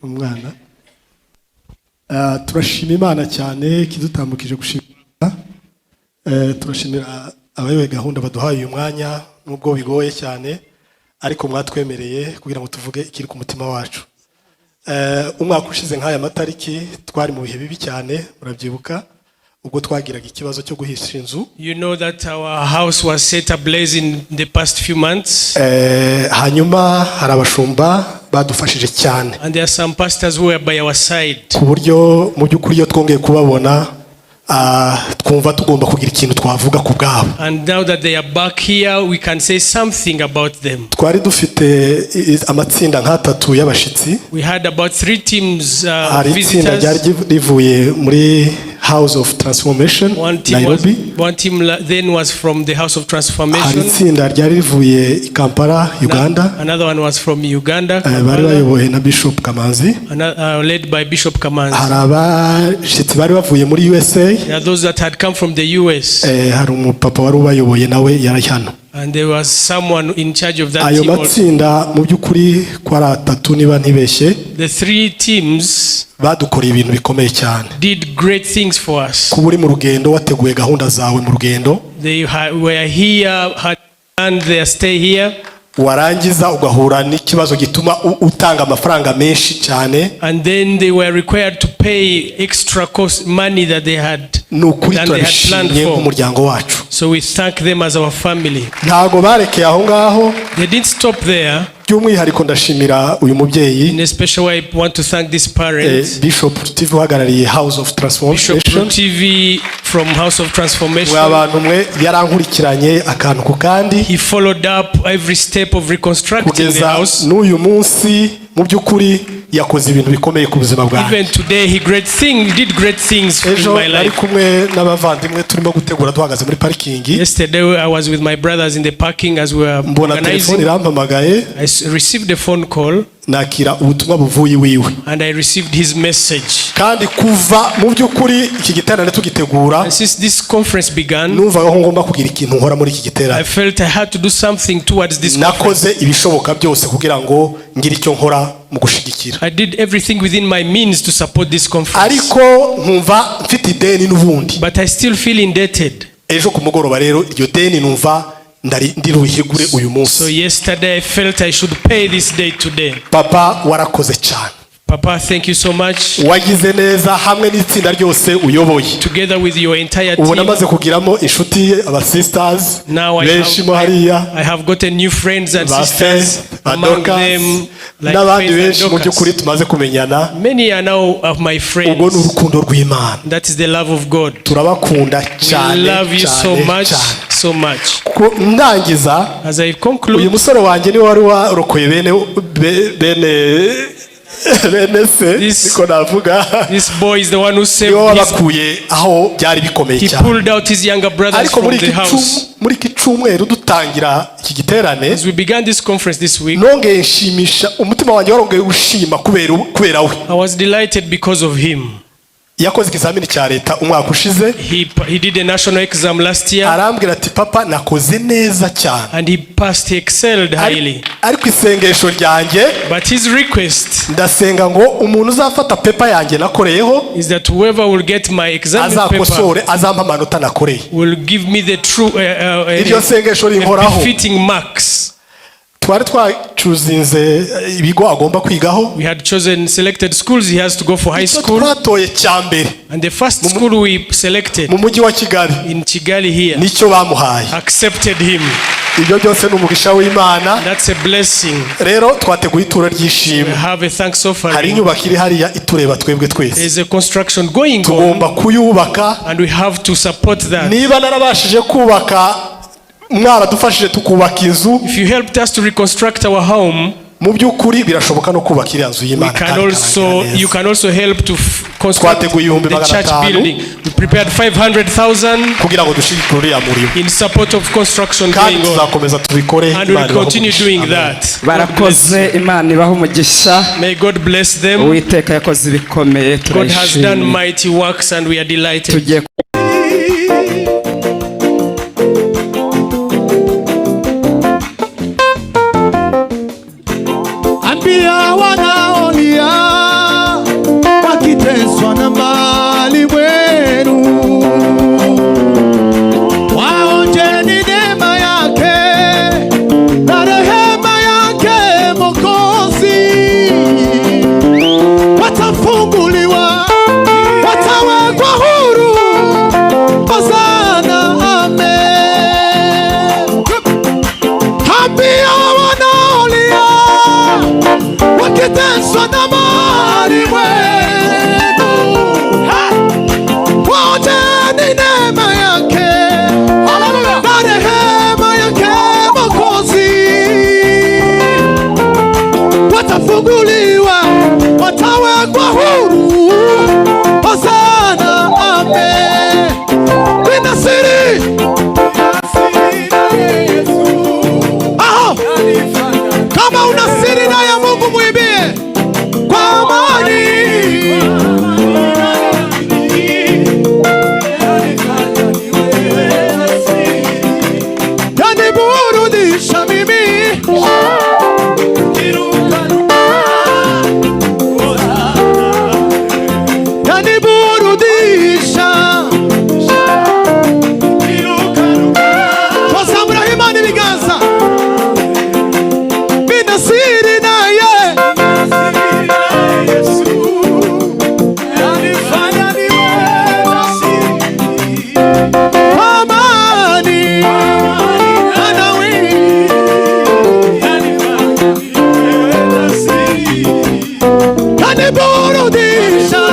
umwana. Turashima Imana cyane kidutambukije gushimira. Turashimira abayoboye gahunda baduhaye uyu mwanya nubwo bigoye cyane ariko mwatwemereye kugira ngo tuvuge ikiri ku mutima wacu. Umwaka ushize nk'aya matariki twari mu bihe bibi cyane murabyibuka ubwo twagiraga ikibazo cyo guhisha inzu. You know that our house was set ablaze in the past few months. Hanyuma hari abashumba badufashije cyane. And there are some pastors who were by our side. Ku buryo mu by'ukuri iyo twongeye kubabona twumva tugomba kugira ikintu twavuga ku bwabo. And now that they are back here, we can say something about them. Twari dufite amatsinda nk'atatu y'abashitsi. We had about 3 teams visitors. Ryari rivuye muri House of Transformation, Nairobi. One team then was from the House of Transformation. Hari itsinda ryari rivuye i Kampala, Uganda. Another one was from Uganda. Bari bayobowe na Bishop Kamanzi. Led by Bishop Kamanzi. Hari abashitsi bari bavuye muri USA. There are those that had come from the US. Hari umupapa wari ubayoboye nawe yari hano. And there was someone in charge of that team. Ayo matsinda mu by'ukuri kwa atatu niba ntibeshye. The 3 teams badukoreye ibintu bikomeye cyane. Did great things for us. Kuba uri mu rugendo wateguye gahunda zawe mu rugendo. They were here, had planned their stay here. Warangiza ugahura n'ikibazo gituma utanga amafaranga menshi cyane. And then they were required to pay extra cost money that they had planned for. Umuryango wacu. So we thank them as our family. Ntago barekeye aho ngaho. They didn't stop there. By'umwihariko ndashimira uyu mubyeyi. In a special way I want to thank this parent. Bishop TV uhagarariye House of Transformation. Bishop TV from House of Transformation. Abantu mwe yarankurikiranye akantu ku kandi. He followed up every step of reconstructing the house. N'uyu munsi mu by'ukuri yakoze ibintu bikomeye ku buzima bwanjye. Even today he did great things in my life. Ari kumwe n'abavandimwe turimo gutegura duhagaze muri parking. Yesterday I was with my brothers in the parking as we were organizing. I received a phone call. Nakira ubutumwa buvuye wiwe. And I received his message. Kandi kuva mu by'ukuri iki giterane tugitegura. And since this conference began, numva aho ngomba kugira ikintu nkora muri iki giterane. I felt I had to do something towards this conference. Nakoze ibishoboka byose kugira ngo ngire icyo nkora mu gushigikira. I did everything within my means to support this conference. Ariko nkumva mfite ideni n'ubundi. But I still feel indebted. Ejo ku mugoroba rero iryo deni numva ndiruhigure uyu munsi. So yesterday I felt I should pay this day today. Papa warakoze cyane. Papa, thank you so much. Wagize neza hamwe n'itsinda ryose uyoboye. Together with your entire team. Ubona maze kugiramo inshuti aba sisters. Benshi mo hariya. I have gotten new friends and sisters. Among them n'abandi benshi mu by'ukuri tumaze kumenyana. Many are now of my friends. Ubwo n'urukundo rw'Imana. That is the love of God. Turabakunda cyane. We love you so much. So much. Ndangiza. As I conclude. Uyu musore wanjye ni wari warokoye this boy is the one who saved aho byari bikomeye cyane. He pulled out his younger brothers from the house. Muri kicumweru dutangira iki giterane. As we began this conference this week, nongeye nshimisha umutima wanjye warongeye ushima kubera we. I was delighted because of him. Yakoze ikizamini cya leta umwaka ushize. He did a national exam last year. Arambwira ati papa nakoze neza cyane. And he passed, he excelled highly. Ariko isengesho ryanjye. But his request. Ndasenga ngo umuntu uzafata paper yanjye nakoreyeho. Is that whoever will get my exam paper. Azakosore azampa amanota nakoreye. Will give me the true iryo sengesho rinkoraho. Fitting marks. Twari twacuzinze ibigo agomba kwigaho. We had chosen selected schools he has to go for high school. Twatoye cyambere. And the first school we selected mu mujyi wa Kigali. In Kigali here. Nicyo bamuhaye. Accepted him. Ibyo byose n'umugisha w'Imana. That's a blessing. Rero twateguye ituro ry'ishimwe. We have a thanks offering. Hari inyubako iri hariya itureba twebwe twese. There is a construction going on. Tugomba kuyubaka. And we have to support that. Niba narabashije kubaka mwaradufashije tukubaka inzu. If you helped us to reconstruct our home, mu by'ukuri birashoboka no kubaka iriya nzu y'Imana. You can also help to construct the church building. We prepared 500,000 kugira ngo dushigikire uriya murimo. In support of construction going on. Tuzakomeza tubikore. And we will continue doing that. Barakoze Imana ibaho umugisha. May God bless them. Uwiteka yakoze ibikomeye turashimye. God has done mighty works and we are delighted. Ambia wanaolia wakiteswa na mali wenu, wote ni neema yake na rehema yake Mwokozi. Watafunguliwa, watawekwa huru. Hosana, amen. Nina siri kama una siri na ya Mungu muibie kwa amani. Yaniburudisha mimi, yaniburudisha kwa sababu na imani viganza. Mina siri naye Yesu, yanifanya niwe nasiri amani anawi, yaniburudisha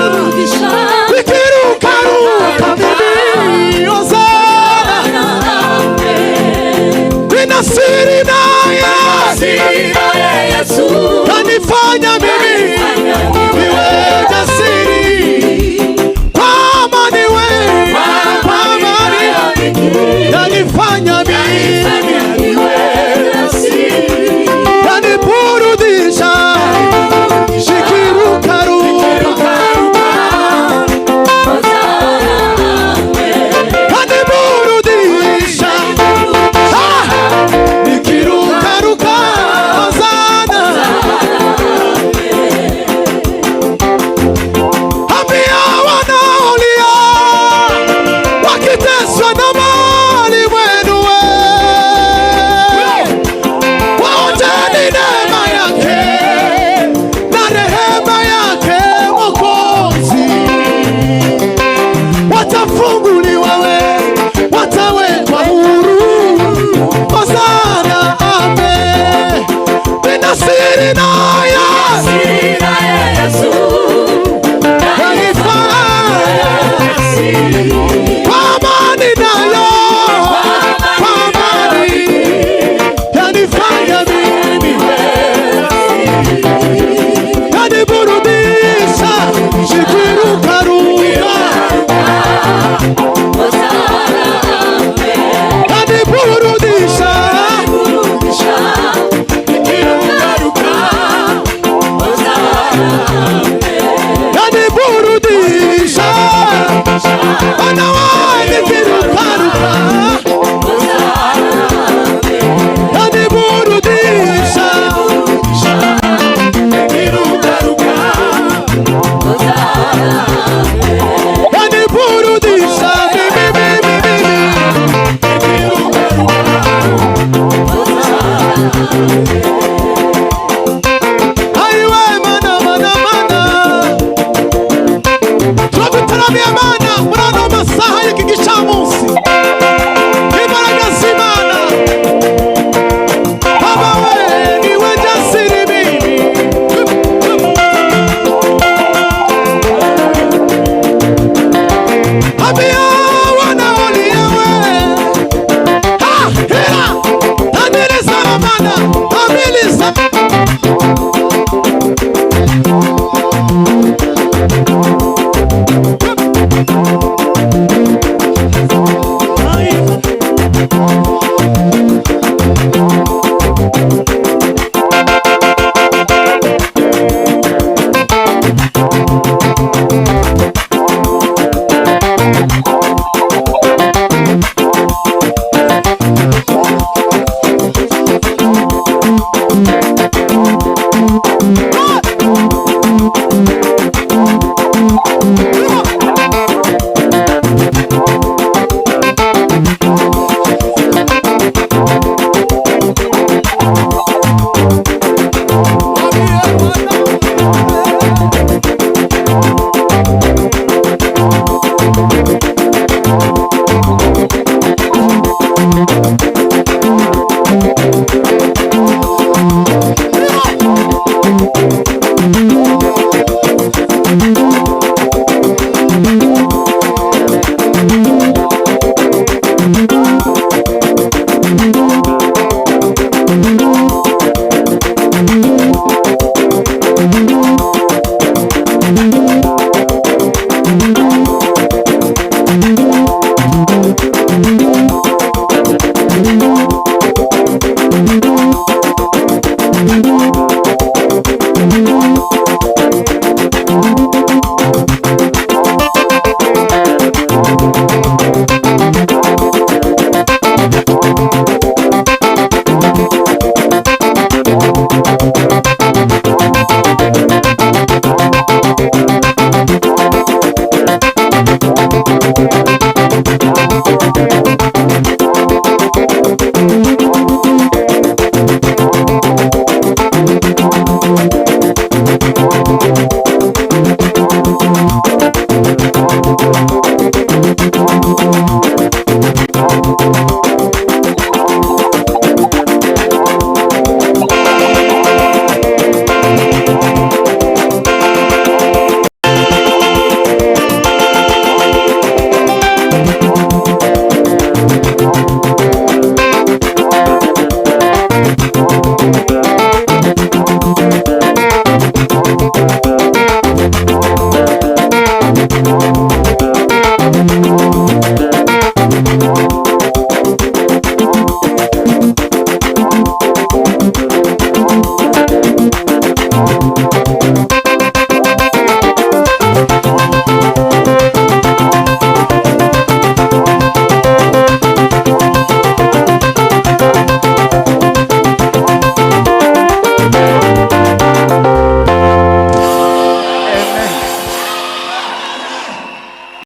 nikirukaruka mimi. Hosana, mina siri naye Yesu, yanifanya mimi niwe jasiri kwa amani wewe, kwa amani yanifanya mimi niwe jasiri, yaniburudisha nikirukaruka, yaniburudisha nikirukaruka. Hosana, ambia wanaolia wakiteswa na mali wenu, wote ni neema yake na rehema yake Mwokozi. Watafunguliwa, watawekwa huru. Hosana, amen. Nina siri naye Yesu, yanifanya kwa amani nayo, kwa amani yanifanya mimi, yaniburudisha nikirukaruka, yaniburudisha yaniburudisha wanawai nikirukaruka, yaniburudisha yaniburudisha aiwe mana mana mana Amen.